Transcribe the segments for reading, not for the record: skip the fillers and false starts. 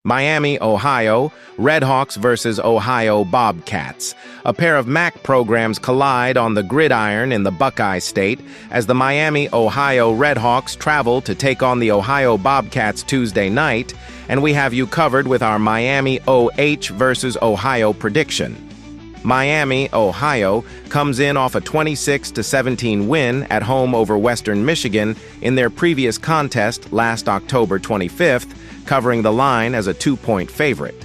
Miami, Ohio, Redhawks versus Ohio Bobcats. A pair of MAC programs collide on the gridiron in the Buckeye State as the Miami, Ohio Redhawks travel to take on the Ohio Bobcats Tuesday night, and we have you covered with our Miami OH versus Ohio prediction. Miami, Ohio, comes in off a 26-17 win at home over Western Michigan in their previous contest last October 25th, covering the line as a 2-point favorite.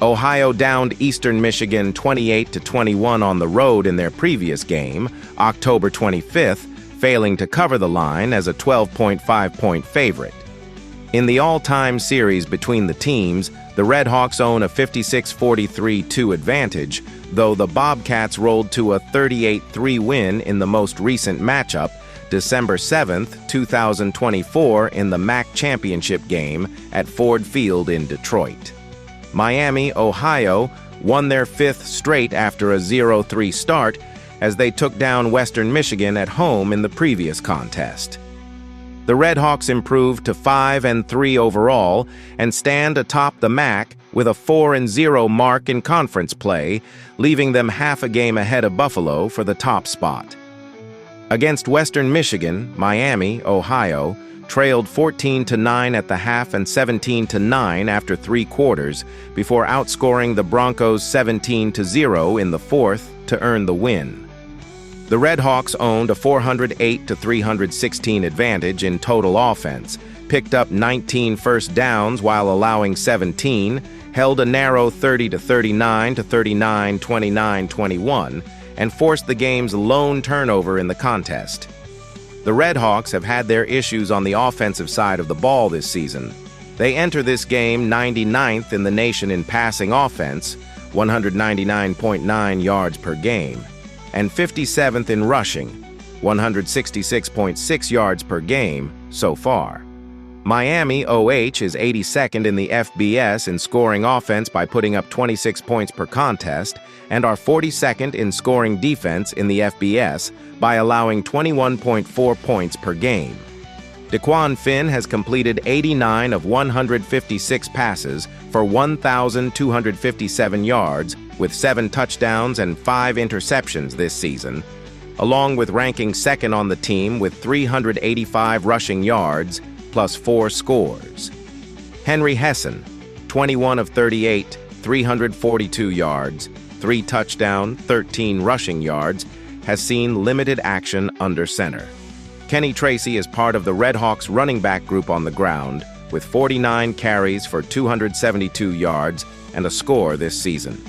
Ohio downed Eastern Michigan 28-21 on the road in their previous game, October 25th, failing to cover the line as a 12.5-point favorite. In the all-time series between the teams, the Redhawks own a 56-43-2 advantage, though the Bobcats rolled to a 38-3 win in the most recent matchup, December 7, 2024, in the MAC championship game at Ford Field in Detroit. Miami, Ohio, won their fifth straight after a 0-3 start as they took down Western Michigan at home in the previous contest. The Redhawks improved to 5-3 overall and stand atop the MAC with a 4-0 mark in conference play, leaving them half a game ahead of Buffalo for the top spot. Against Western Michigan, Miami, Ohio, trailed 14-9 at the half and 17-9 after 3 quarters before outscoring the Broncos 17-0 in the fourth to earn the win. The Redhawks owned a 408-316 advantage in total offense, picked up 19 first downs while allowing 17, held a narrow 30-39 to 39-29-21, and forced the game's lone turnover in the contest. The Redhawks have had their issues on the offensive side of the ball this season. They enter this game 99th in the nation in passing offense, 199.9 yards per game, and 57th in rushing, 166.6 yards per game so far. Miami OH is 82nd in the FBS in scoring offense by putting up 26 points per contest, and are 42nd in scoring defense in the FBS by allowing 21.4 points per game. DeQuan Finn has completed 89 of 156 passes for 1,257 yards with 7 touchdowns and 5 interceptions this season, along with ranking second on the team with 385 rushing yards plus 4 scores. Henry Hessen, 21 of 38, 342 yards, 3 touchdowns, 13 rushing yards, has seen limited action under center. Kenny Tracy is part of the Redhawks running back group on the ground, with 49 carries for 272 yards and a score this season.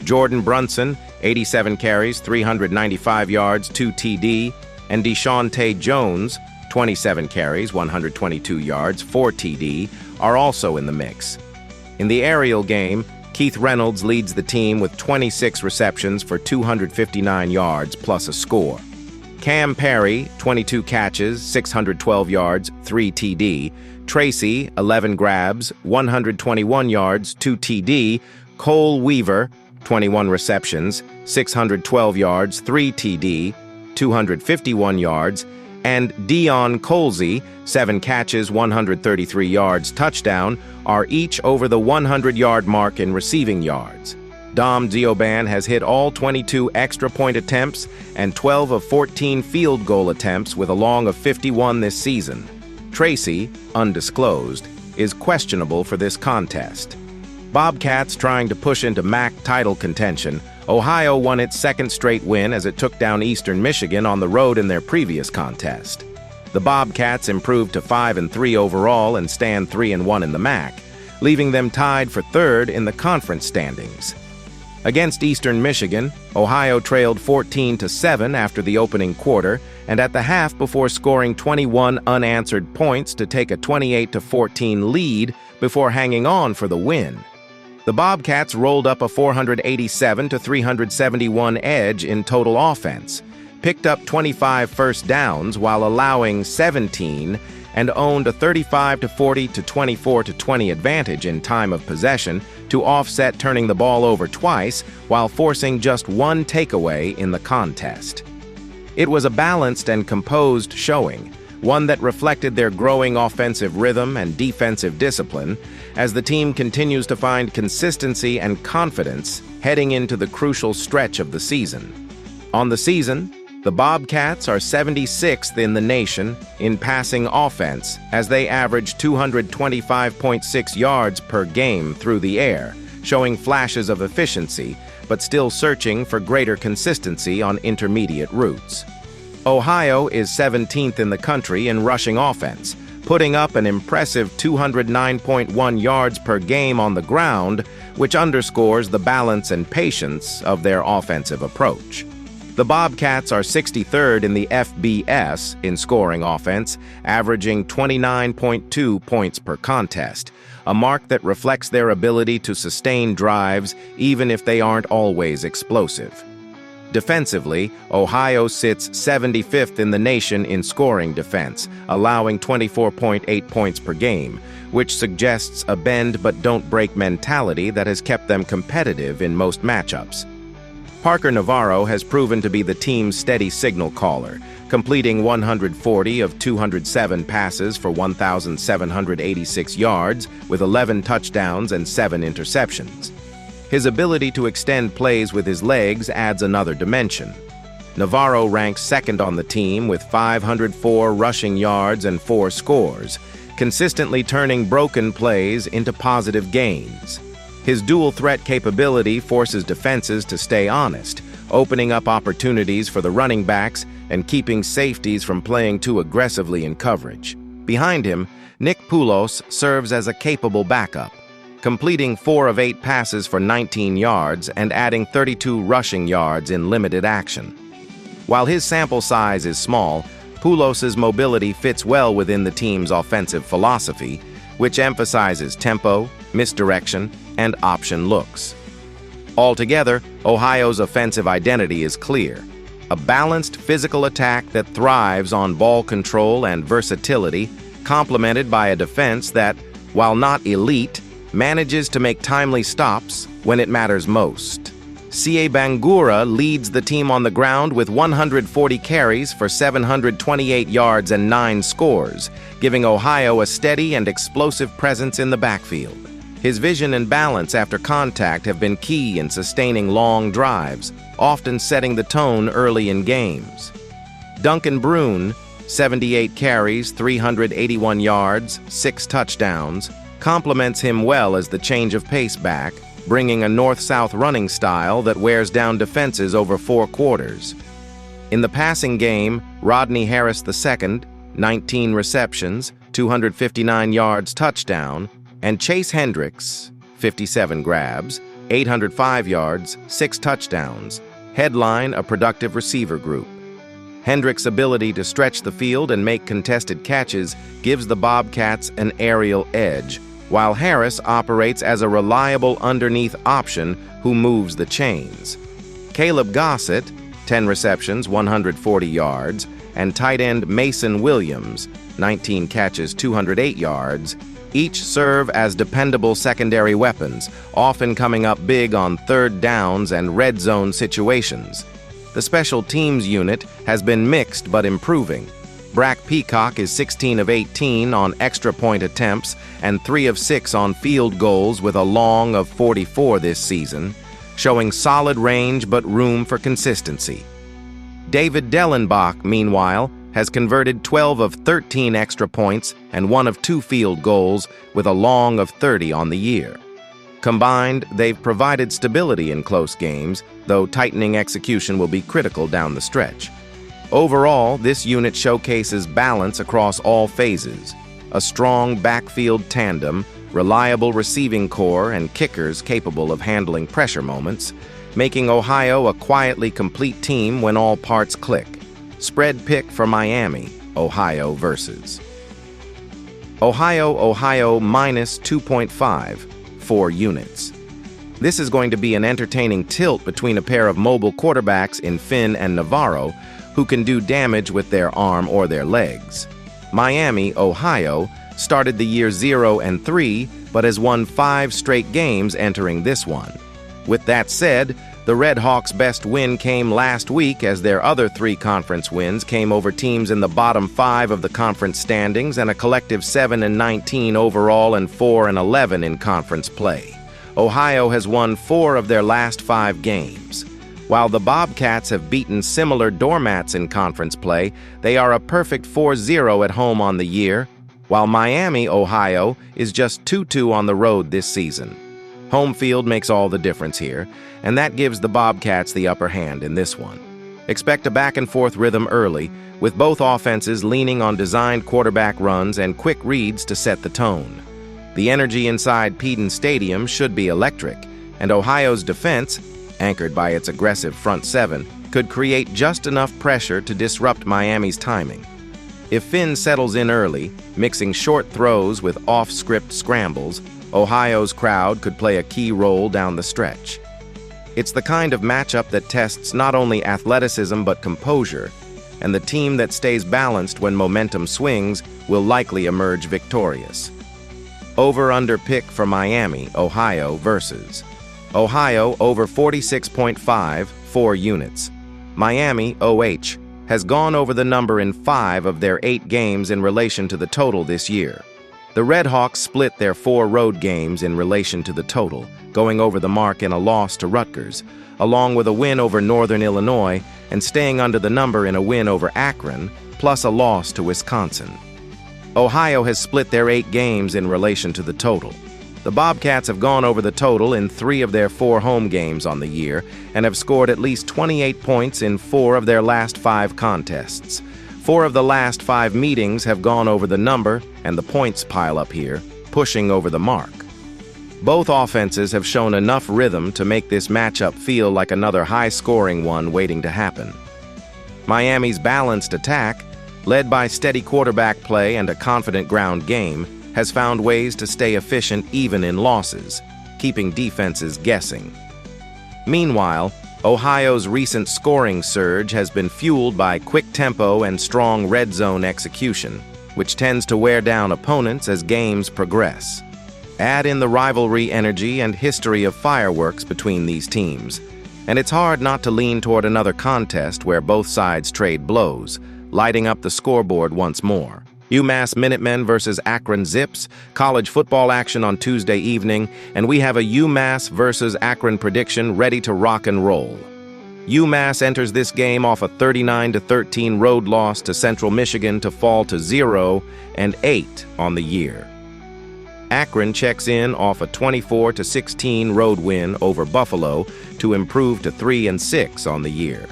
Jordan Brunson, 87 carries, 395 yards, 2 TD, and Deshaunte Jones, 27 carries, 122 yards, 4 TD, are also in the mix. In the aerial game, Keith Reynolds leads the team with 26 receptions for 259 yards plus a score. Cam Perry, 22 catches, 612 yards, 3 TD. Tracy, 11 grabs, 121 yards, 2 TD. Cole Weaver, 21 receptions, 612 yards, 3 TD, 251 yards, and Dion Colsey, 7 catches, 133 yards, touchdown, are each over the 100-yard mark in receiving yards. Dom Dioban has hit all 22 extra point attempts and 12 of 14 field goal attempts with a long of 51 this season. Tracy, undisclosed, is questionable for this contest. Bobcats trying to push into MAC title contention. Ohio won its second straight win as it took down Eastern Michigan on the road in their previous contest. The Bobcats improved to 5-3 overall and stand 3-1 in the MAC, leaving them tied for third in the conference standings. Against Eastern Michigan, Ohio trailed 14-7 after the opening quarter and at the half before scoring 21 unanswered points to take a 28-14 lead before hanging on for the win. The Bobcats rolled up a 487-371 edge in total offense, picked up 25 first downs while allowing 17, and owned a 35-40 to 24-20 advantage in time of possession to offset turning the ball over twice while forcing just 1 takeaway in the contest. It was a balanced and composed showing, one that reflected their growing offensive rhythm and defensive discipline as the team continues to find consistency and confidence heading into the crucial stretch of the season. On the season, the Bobcats are 76th in the nation in passing offense as they average 225.6 yards per game through the air, showing flashes of efficiency, but still searching for greater consistency on intermediate routes. Ohio is 17th in the country in rushing offense, putting up an impressive 209.1 yards per game on the ground, which underscores the balance and patience of their offensive approach. The Bobcats are 63rd in the FBS in scoring offense, averaging 29.2 points per contest, a mark that reflects their ability to sustain drives even if they aren't always explosive. Defensively, Ohio sits 75th in the nation in scoring defense, allowing 24.8 points per game, which suggests a bend-but-don't-break mentality that has kept them competitive in most matchups. Parker Navarro has proven to be the team's steady signal caller, completing 140 of 207 passes for 1,786 yards with 11 touchdowns and 7 interceptions. His ability to extend plays with his legs adds another dimension. Navarro ranks second on the team with 504 rushing yards and 4 scores, consistently turning broken plays into positive gains. His dual-threat capability forces defenses to stay honest, opening up opportunities for the running backs and keeping safeties from playing too aggressively in coverage. Behind him, Nick Poulos serves as a capable backup, completing 4 of 8 passes for 19 yards and adding 32 rushing yards in limited action. While his sample size is small, Poulos' mobility fits well within the team's offensive philosophy, which emphasizes tempo, misdirection, and option looks. Altogether, Ohio's offensive identity is clear: a balanced physical attack that thrives on ball control and versatility, complemented by a defense that, while not elite, manages to make timely stops when it matters most. C.A. Bangura leads the team on the ground with 140 carries for 728 yards and 9 scores, giving Ohio a steady and explosive presence in the backfield. His vision and balance after contact have been key in sustaining long drives, often setting the tone early in games. Duncan Brune, 78 carries, 381 yards, 6 touchdowns, complements him well as the change of pace back, bringing a north-south running style that wears down defenses over 4 quarters. In the passing game, Rodney Harris II, 19 receptions, 259 yards touchdown, and Chase Hendricks, 57 grabs, 805 yards, 6 touchdowns, headline a productive receiver group. Hendricks' ability to stretch the field and make contested catches gives the Bobcats an aerial edge, while Harris operates as a reliable underneath option who moves the chains. Caleb Gossett, 10 receptions, 140 yards, and tight end Mason Williams, 19 catches, 208 yards, each serve as dependable secondary weapons, often coming up big on third downs and red zone situations. The special teams unit has been mixed but improving. Brack Peacock is 16 of 18 on extra point attempts and 3 of 6 on field goals with a long of 44 this season, showing solid range but room for consistency. David Dellenbach, meanwhile, has converted 12 of 13 extra points and 1 of 2 field goals with a long of 30 on the year. Combined, they've provided stability in close games, though tightening execution will be critical down the stretch. Overall, this unit showcases balance across all phases: a strong backfield tandem, reliable receiving core, and kickers capable of handling pressure moments, making Ohio a quietly complete team when all parts click. Spread pick for Miami, Ohio versus Ohio minus 2.5, 4 units. This is going to be an entertaining tilt between a pair of mobile quarterbacks in Finn and Navarro who can do damage with their arm or their legs. Miami, Ohio, started the year 0-3, but has won 5 straight games entering this one. With that said, The Red Hawks' best win came last week as their other 3 conference wins came over teams in the bottom 5 of the conference standings and a collective 7-19 overall and 4-11 in conference play. Ohio has won 4 of their last 5 games. While the Bobcats have beaten similar doormats in conference play, they are a perfect 4-0 at home on the year, while Miami, Ohio, is just 2-2 on the road this season. Home field makes all the difference here, and that gives the Bobcats the upper hand in this one. Expect a back-and-forth rhythm early, with both offenses leaning on designed quarterback runs and quick reads to set the tone. The energy inside Peden Stadium should be electric, and Ohio's defense, anchored by its aggressive front 7, could create just enough pressure to disrupt Miami's timing. If Finn settles in early, mixing short throws with off-script scrambles, Ohio's crowd could play a key role down the stretch. It's the kind of matchup that tests not only athleticism but composure, and the team that stays balanced when momentum swings will likely emerge victorious. Over-under pick for Miami, Ohio versus Ohio over 46.5, 4 units. Miami, OH, has gone over the number in 5 of their 8 games in relation to the total this year. The Red Hawks split their 4 road games in relation to the total, going over the mark in a loss to Rutgers, along with a win over Northern Illinois and staying under the number in a win over Akron, plus a loss to Wisconsin. Ohio has split their 8 games in relation to the total. The Bobcats have gone over the total in 3 of their 4 home games on the year and have scored at least 28 points in 4 of their last 5 contests. 4 of the last 5 meetings have gone over the number, and the points pile up here, pushing over the mark. Both offenses have shown enough rhythm to make this matchup feel like another high-scoring one waiting to happen. Miami's balanced attack, led by steady quarterback play and a confident ground game, has found ways to stay efficient even in losses, keeping defenses guessing. Meanwhile, Ohio's recent scoring surge has been fueled by quick tempo and strong red zone execution, which tends to wear down opponents as games progress. Add in the rivalry energy and history of fireworks between these teams, and it's hard not to lean toward another contest where both sides trade blows, lighting up the scoreboard once more. UMass Minutemen versus Akron Zips, college football action on Tuesday evening, and we have a UMass versus Akron prediction ready to rock and roll. UMass enters this game off a 39-13 road loss to Central Michigan to fall to 0-8 on the year. Akron checks in off a 24-16 road win over Buffalo to improve to 3-6 on the year.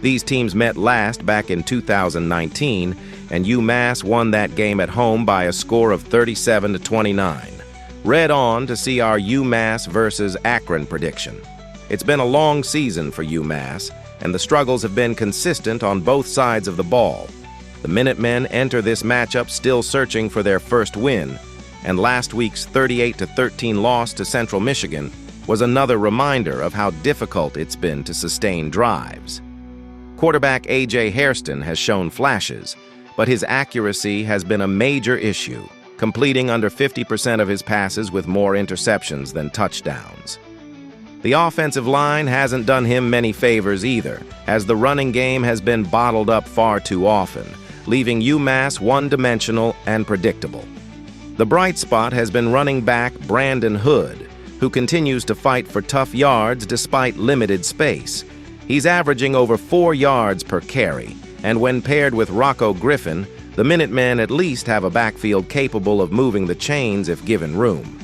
These teams met last back in 2019, and UMass won that game at home by a score of 37-29. Read on to see our UMass versus Akron prediction. It's been a long season for UMass, and the struggles have been consistent on both sides of the ball. The Minutemen enter this matchup still searching for their first win, and last week's 38-13 loss to Central Michigan was another reminder of how difficult it's been to sustain drives. Quarterback A.J. Hairston has shown flashes, but his accuracy has been a major issue, completing under 50% of his passes with more interceptions than touchdowns. The offensive line hasn't done him many favors either, as the running game has been bottled up far too often, leaving UMass one-dimensional and predictable. The bright spot has been running back Brandon Hood, who continues to fight for tough yards despite limited space. He's averaging over 4 yards per carry, and when paired with Rocco Griffin, the Minutemen at least have a backfield capable of moving the chains if given room.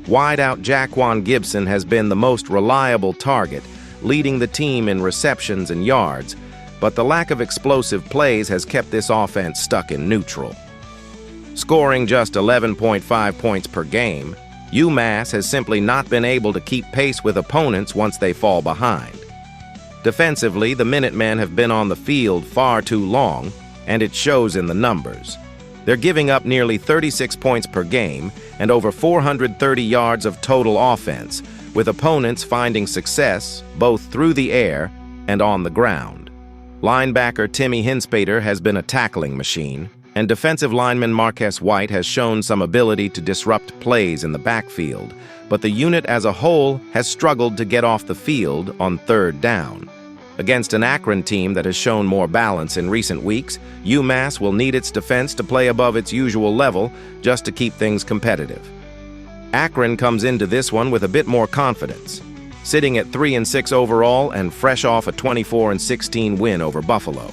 Wideout Jaquan Gibson has been the most reliable target, leading the team in receptions and yards, but the lack of explosive plays has kept this offense stuck in neutral. Scoring just 11.5 points per game, UMass has simply not been able to keep pace with opponents once they fall behind. Defensively, the Minutemen have been on the field far too long, and it shows in the numbers. They're giving up nearly 36 points per game and over 430 yards of total offense, with opponents finding success both through the air and on the ground. Linebacker Timmy Hinspater has been a tackling machine, and defensive lineman Marquez White has shown some ability to disrupt plays in the backfield, but the unit as a whole has struggled to get off the field on third down. Against an Akron team that has shown more balance in recent weeks, UMass will need its defense to play above its usual level just to keep things competitive. Akron comes into this one with a bit more confidence, sitting at 3-6 overall and fresh off a 24-16 win over Buffalo.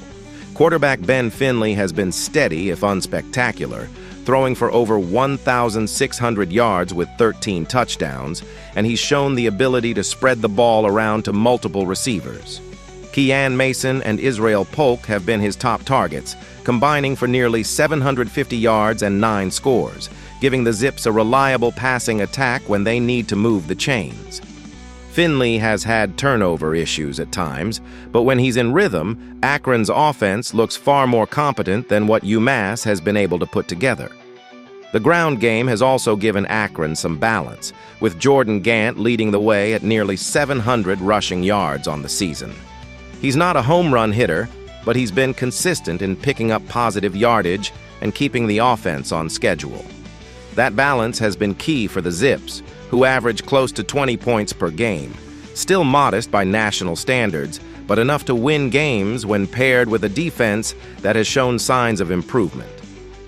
Quarterback Ben Finley has been steady, if unspectacular, throwing for over 1,600 yards with 13 touchdowns, and he's shown the ability to spread the ball around to multiple receivers. Kean Mason and Israel Polk have been his top targets, combining for nearly 750 yards and 9 scores, giving the Zips a reliable passing attack when they need to move the chains. Finley has had turnover issues at times, but when he's in rhythm, Akron's offense looks far more competent than what UMass has been able to put together. The ground game has also given Akron some balance, with Jordan Gant leading the way at nearly 700 rushing yards on the season. He's not a home run hitter, but he's been consistent in picking up positive yardage and keeping the offense on schedule. That balance has been key for the Zips, who average close to 20 points per game. Still modest by national standards, but enough to win games when paired with a defense that has shown signs of improvement.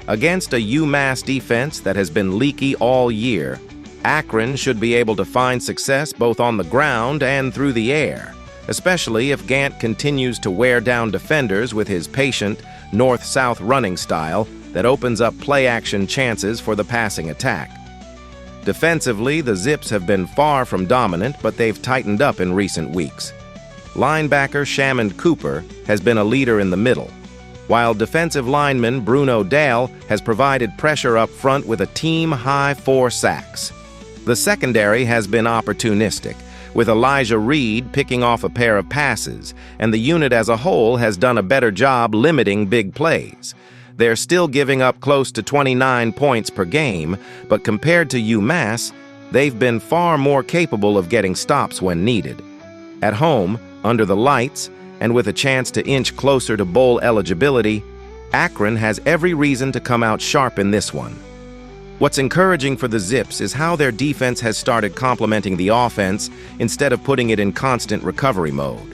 Against a UMass defense that has been leaky all year, Akron should be able to find success both on the ground and through the air, especially if Gant continues to wear down defenders with his patient, north-south running style that opens up play-action chances for the passing attack. Defensively, the Zips have been far from dominant, but they've tightened up in recent weeks. Linebacker Shamond Cooper has been a leader in the middle, while defensive lineman Bruno Dale has provided pressure up front with a team-high 4 sacks. The secondary has been opportunistic, with Elijah Reed picking off a pair of passes, and the unit as a whole has done a better job limiting big plays. They're still giving up close to 29 points per game, but compared to UMass, they've been far more capable of getting stops when needed. At home, under the lights, and with a chance to inch closer to bowl eligibility, Akron has every reason to come out sharp in this one. What's encouraging for the Zips is how their defense has started complementing the offense instead of putting it in constant recovery mode.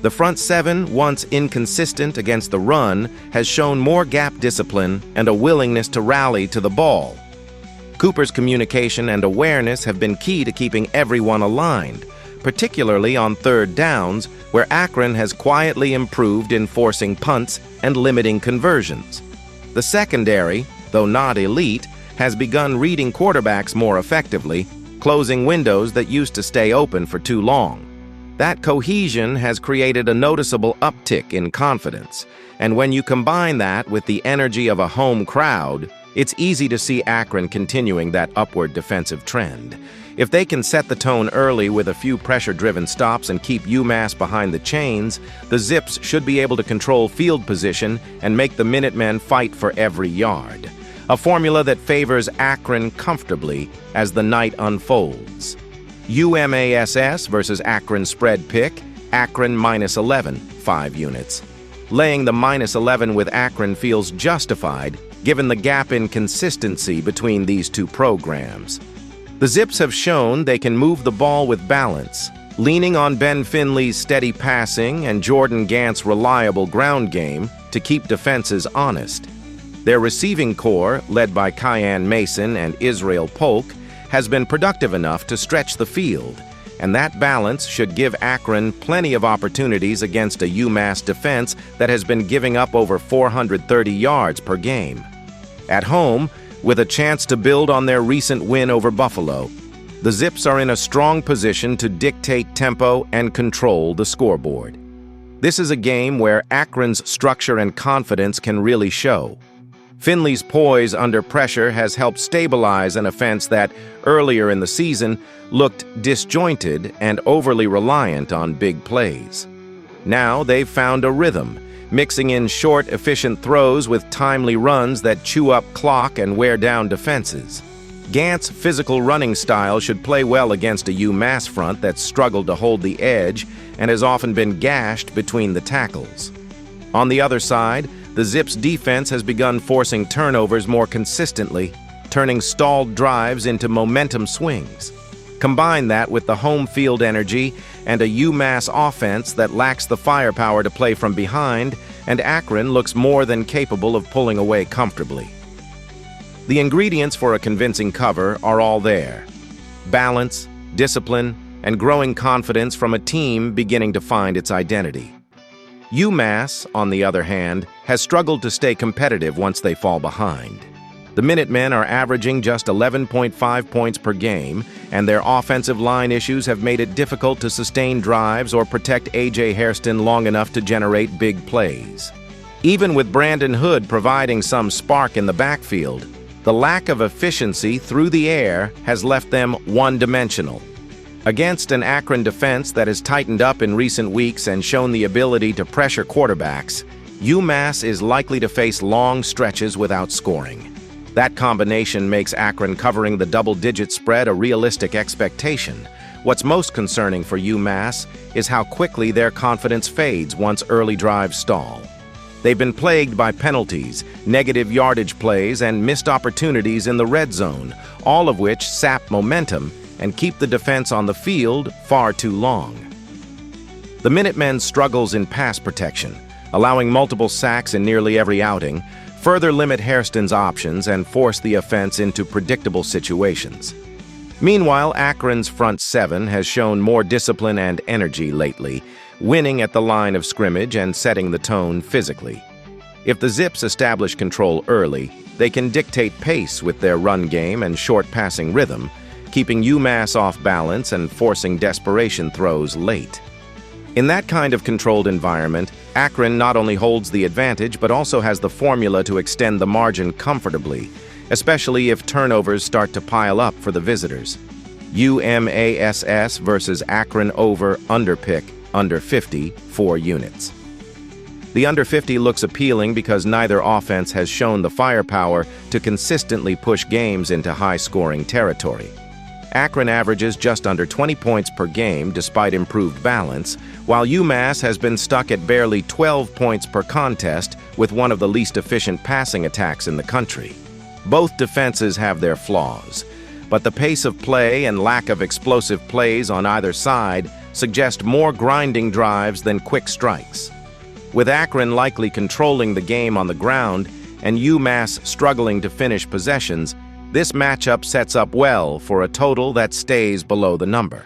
The front seven, once inconsistent against the run, has shown more gap discipline and a willingness to rally to the ball. Cooper's communication and awareness have been key to keeping everyone aligned, particularly on third downs, where Akron has quietly improved in forcing punts and limiting conversions. The secondary, though not elite, has begun reading quarterbacks more effectively, closing windows that used to stay open for too long. That cohesion has created a noticeable uptick in confidence, and when you combine that with the energy of a home crowd, it's easy to see Akron continuing that upward defensive trend. If they can set the tone early with a few pressure-driven stops and keep UMass behind the chains, the Zips should be able to control field position and make the Minutemen fight for every yard. A formula that favors Akron comfortably as the night unfolds. UMass versus Akron spread pick, Akron -11, 5 units. Laying the -11 with Akron feels justified, given the gap in consistency between these two programs. The Zips have shown they can move the ball with balance, leaning on Ben Finley's steady passing and Jordan Gant's reliable ground game to keep defenses honest. Their receiving core, led by Kean Mason and Israel Polk, has been productive enough to stretch the field, and that balance should give Akron plenty of opportunities against a UMass defense that has been giving up over 430 yards per game. At home, with a chance to build on their recent win over Buffalo, the Zips are in a strong position to dictate tempo and control the scoreboard. This is a game where Akron's structure and confidence can really show. Finley's poise under pressure has helped stabilize an offense that, earlier in the season, looked disjointed and overly reliant on big plays. Now they've found a rhythm, mixing in short, efficient throws with timely runs that chew up clock and wear down defenses. Gant's physical running style should play well against a UMass front that's struggled to hold the edge and has often been gashed between the tackles. On the other side, the Zips' defense has begun forcing turnovers more consistently, turning stalled drives into momentum swings. Combine that with the home field energy and a UMass offense that lacks the firepower to play from behind, and Akron looks more than capable of pulling away comfortably. The ingredients for a convincing cover are all there: balance, discipline, and growing confidence from a team beginning to find its identity. UMass, on the other hand, has struggled to stay competitive once they fall behind. The Minutemen are averaging just 11.5 points per game, and their offensive line issues have made it difficult to sustain drives or protect A.J. Hairston long enough to generate big plays. Even with Brandon Hood providing some spark in the backfield, the lack of efficiency through the air has left them one-dimensional. Against an Akron defense that has tightened up in recent weeks and shown the ability to pressure quarterbacks, UMass is likely to face long stretches without scoring. That combination makes Akron covering the double-digit spread a realistic expectation. What's most concerning for UMass is how quickly their confidence fades once early drives stall. They've been plagued by penalties, negative yardage plays, and missed opportunities in the red zone, all of which sap momentum and keep the defense on the field far too long. The Minutemen's struggles in pass protection, allowing multiple sacks in nearly every outing, further limit Hairston's options and force the offense into predictable situations. Meanwhile, Akron's front seven has shown more discipline and energy lately, winning at the line of scrimmage and setting the tone physically. If the Zips establish control early, they can dictate pace with their run game and short passing rhythm, keeping UMass off balance and forcing desperation throws late. In that kind of controlled environment, Akron not only holds the advantage but also has the formula to extend the margin comfortably, especially if turnovers start to pile up for the visitors. UMass versus Akron over underpick under 50, 4 units. The under 50 looks appealing because neither offense has shown the firepower to consistently push games into high-scoring territory. Akron averages just under 20 points per game despite improved balance, while UMass has been stuck at barely 12 points per contest with one of the least efficient passing attacks in the country. Both defenses have their flaws, but the pace of play and lack of explosive plays on either side suggest more grinding drives than quick strikes. With Akron likely controlling the game on the ground and UMass struggling to finish possessions, this matchup sets up well for a total that stays below the number.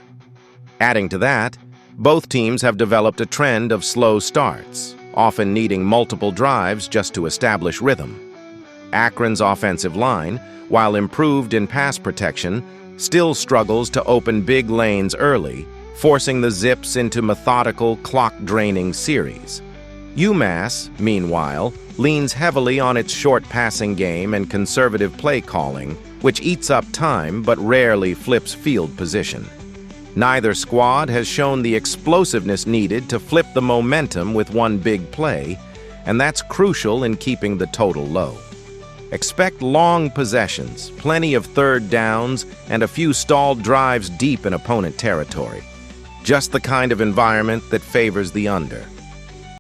Adding to that, both teams have developed a trend of slow starts, often needing multiple drives just to establish rhythm. Akron's offensive line, while improved in pass protection, still struggles to open big lanes early, forcing the Zips into methodical, clock-draining series. UMass, meanwhile, leans heavily on its short passing game and conservative play calling, which eats up time but rarely flips field position. Neither squad has shown the explosiveness needed to flip the momentum with one big play, and that's crucial in keeping the total low. Expect long possessions, plenty of third downs, and a few stalled drives deep in opponent territory. Just the kind of environment that favors the under.